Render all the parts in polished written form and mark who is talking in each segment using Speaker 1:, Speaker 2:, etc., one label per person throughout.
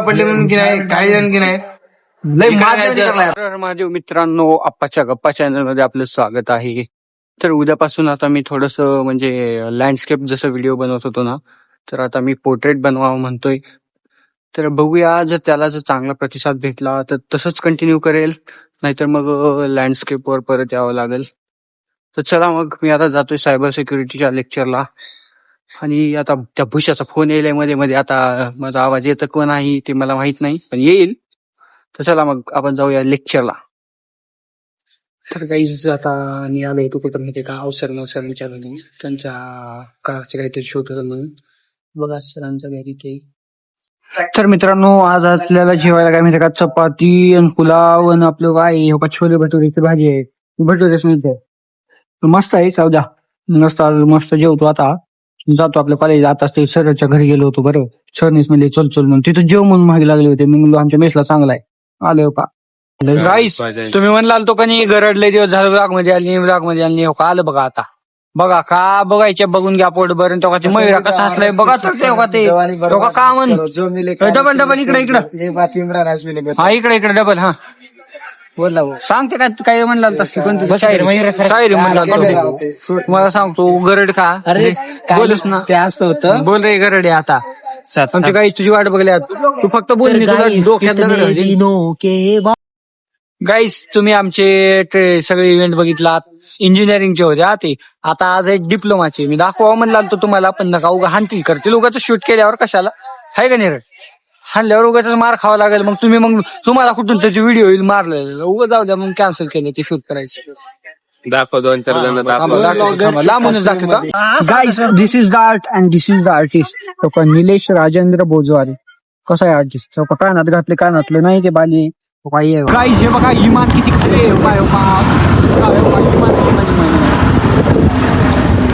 Speaker 1: पडले म्हणून की नाही, काही जण की नाही
Speaker 2: तर माझ्या मित्रांनो, आप्पाच्या गप्पा चॅनल मध्ये आपलं स्वागत आहे. तर उद्यापासून आता मी थोडस म्हणजे लँडस्केप जसं व्हिडिओ बनवत होतो ना, तर आता मी पोर्ट्रेट बनवावं म्हणतोय. तर बघूया, जर चांगला प्रतिसाद भेटला तर तसंच कंटिन्यू करेल, नाहीतर मग लँडस्केपवर परत यावं लागेल. तर चला मग मी आता जातोय सायबर सिक्युरिटीच्या लेक्चरला. आणि आता त्या भुशाचा फोन येईल मध्ये मध्ये, आता माझा आवाज येतं का नाही ते मला माहित नाही, पण येईल. तर चला मग आपण जाऊया लेक्चरला. तर काहीच आता निघालो होतो कुठं म्हणजे का अवसर विचारलं त्यांच्या कारचे काहीतरी शोध होतं म्हणून. बघा सरांच्या घरी ते. तर मित्रांनो, आज आपल्याला जेवायला काय माहिती का, चपाती आणि पुलाव आणि आपलं काय हो का छोले भटुरेची भाजी आहे. भटुरेच मिळते, मस्त आहे. जाऊ द्या, मस्त जेवतो आता. जातो आपल्या कॉलेज. आता ते सरच्या घरी गेलो होतो. बरं, सरनीच म्हणले चल म्हणून, तिथं जेव म्हणून मागे लागले होते. मी म्हणलो आमच्या मेसला चांगला आहे. आले का गाईस, तुम्ही म्हणला तो का नाही गरडले दिवस झालं ब्लॉग मध्ये आली हो का, आलं बघा. आता बघा का बघायचे, बघून घ्या पोट भरून. तो का ते मयुरा कसा असलाय बघा. तर ते का म्हण डबल इकडे हा इकडे डबल. हा बोलला सांगते का काय म्हणला कोणती शायरी म्हणला. तुम्हाला सांगतो गरड का बोलूस ना, ते असं होतं. बोल रे गरड आहे. आता तुमची काही तुझी वाट बघल्या, तू फक्त बोल. गाईस, तुम्ही आमचे सगळे इव्हेंट बघितलात, इंजिनिअरिंगचे होते ते. आता आज एक डिप्लोमाचे मी दाखवा म्हणला तो तुम्हाला, पण नका उगा हानतील करतील. उगाच शूट केल्यावर कशाला, हाय का नाही? हाणल्यावर उगाच मार खावा लागेल. मग तुम्हाला कुठून त्याची व्हिडिओ येईल मारलेलं, उगा जाऊ द्या. मग कॅन्सल केलं ते शूट करायचं.
Speaker 3: दाखव 2-4 जण
Speaker 2: लांबूनच दाखवतो.
Speaker 4: Guys, this is the art and this is the artist. तो का निलेश राजेंद्र बोजवारी. कसा आहे आर्टिस्ट? तो का कानात घातले, कानातलं नाही ते बाली.
Speaker 2: गाईस हे बघा, इमान किती खाली आहे.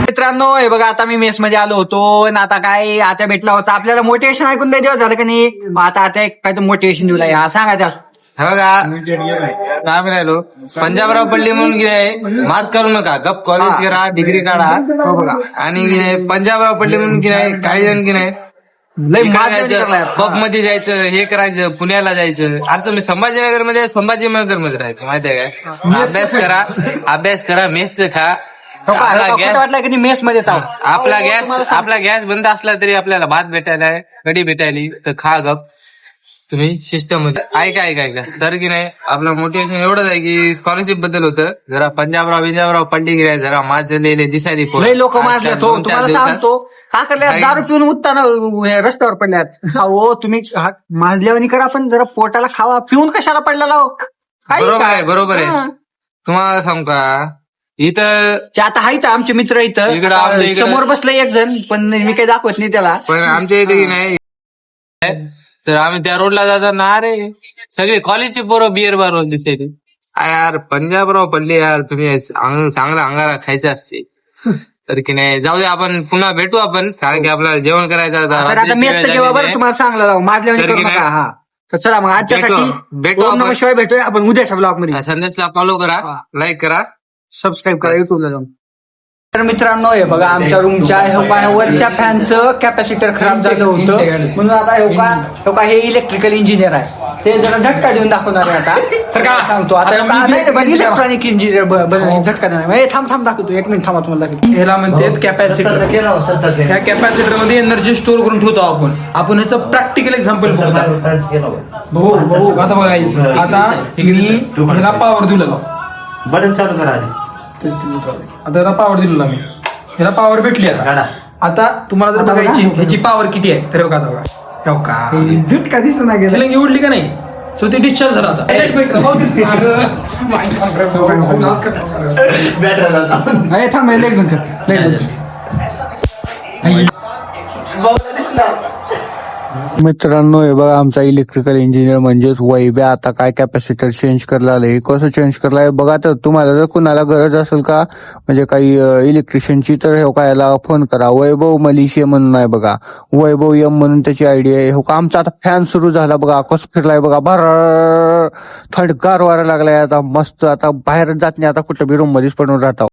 Speaker 2: मित्रांनो हे बघा, आता मी मेस मध्ये आलो होतो आणि आता काय आता भेटला होता आपल्याला. मोटिवेशन ऐकून लय दिवस झालं का नाही. आता काय तर मोटिवेशन देऊ लागला. सांगा त्या
Speaker 1: बघा काय म्हणालो, पंजाबराव पडली म्हणून की माच करू नका, गप कॉलेज करा, डिग्री काढा. आणि की नाही पंजाबराव पडली म्हणून की नाही, काही जण की नाही पब मध्ये जायचं, हे करायचं, पुण्याला जायचं. अरे तुम्ही संभाजीनगर मध्ये राहायचं माहितीये काय. अभ्यास करा, मेसचं खा.
Speaker 2: मेस मध्ये
Speaker 1: आपला गॅस बंद असला तरी आपल्याला भात भेटायला, कढी भेटायली, तर खा गप तुम्ही सिस्टम मध्ये. ऐका तर की नाही, आपलं मोटिवेशन एवढंच आहे की स्कॉलरशिप बद्दल होतं. जरा पंजाबराव पडली की जरा माझलेले दिसायली
Speaker 2: लोक मारले. तुम्हाला सांगतो का करल्या, दारू पिऊन उत्ताना रस्त्यावर पडल्यात. हो तुम्ही माजल्यावानी करा, पण जरा पोटाला खावा. पिऊन कशाला पडला?
Speaker 1: बरोबर आहे. तुम्हाला सांगू का, इथं
Speaker 2: आता आहेत आमचे मित्र इथं समोर बसले एक जण, पण मी काही दाखवत नाही त्याला.
Speaker 1: पण आमच्या इथे की नाही, तर आम्ही त्या रोडला जाताना अरे सगळे कॉलेजचे पोरं बिअर बारवर दिसायचे. यार पंजाबराव पडले यार, तुम्ही चांगलं अंगाला खायचं असते. तर की नाही, जाऊ दे, आपण पुन्हा भेटू आपण, कारण की आपल्याला जेवण करायचं
Speaker 2: तुम्हाला सांगलं माझल्या. चला मग आजच्यासाठी भेटूया आपण उद्याच्या ब्लॉग मध्ये.
Speaker 1: संदेशला फॉलो करा, लाईक करा,
Speaker 2: सबस्क्राईब करा युट्यूबला जाऊन. तर मित्रांनो हे बघा, आमच्या रूमच्या वरच्या फॅनचं कॅपॅसिटर खराब झालं होतं, म्हणून आता हे इलेक्ट्रिकल इंजिनियर आहे, ते जरा झटका देऊन दाखवणार आहे. आता तर काय सांगतो, आता इलेक्ट्रॉनिक इंजिनियर झटका देणार. थांब दाखवतो, 1 मिनिट थांबा, तुम्हाला दाखवतो.
Speaker 5: ह्याला म्हणतात कॅपॅसिटर. ह्या कॅपॅसिटर मध्ये एनर्जी स्टोअर करून ठेवतो आपण याचं प्रॅक्टिकल एक्झाम्पल बघतो. आता बघायचं, आता मी ह्याला पॉवर दिलेला,
Speaker 6: बटन चालू करा.
Speaker 5: आता याला पॉवर दिलेला मी, ह्याला पॉवर भेटली. आता तुम्हाला जर बघायची ह्याची पॉवर किती आहे, तर का
Speaker 4: झटका दिसना गेला,
Speaker 5: उडली का नाही, सो ते डिस्चार्ज झाला. आता
Speaker 4: थांब, लाईट बंद कर.
Speaker 2: मित्रांनो हे बघा, आमचा इलेक्ट्रिकल इंजिनियर म्हणजेच वैभ्या आता काय कॅपॅसिटर चेंज करला आहे. कसं चेंज करलाय बघा. तर तुम्हाला जर कुणाला गरज असेल का म्हणजे काही इलेक्ट्रिशियनची, तर हे का याला फोन करा. वैभव मलिशिया म्हणून आहे बघा, वैभव यम म्हणून त्याची आयडिया आहे. हो का, आमचा आता फॅन सुरू झाला बघा, कसं फिरलाय बघा, भर थंडगार वारा लागलाय. आता मस्त, आता बाहेरच जात नाही, आता कुठं बी रूम मध्येच पडून राहता.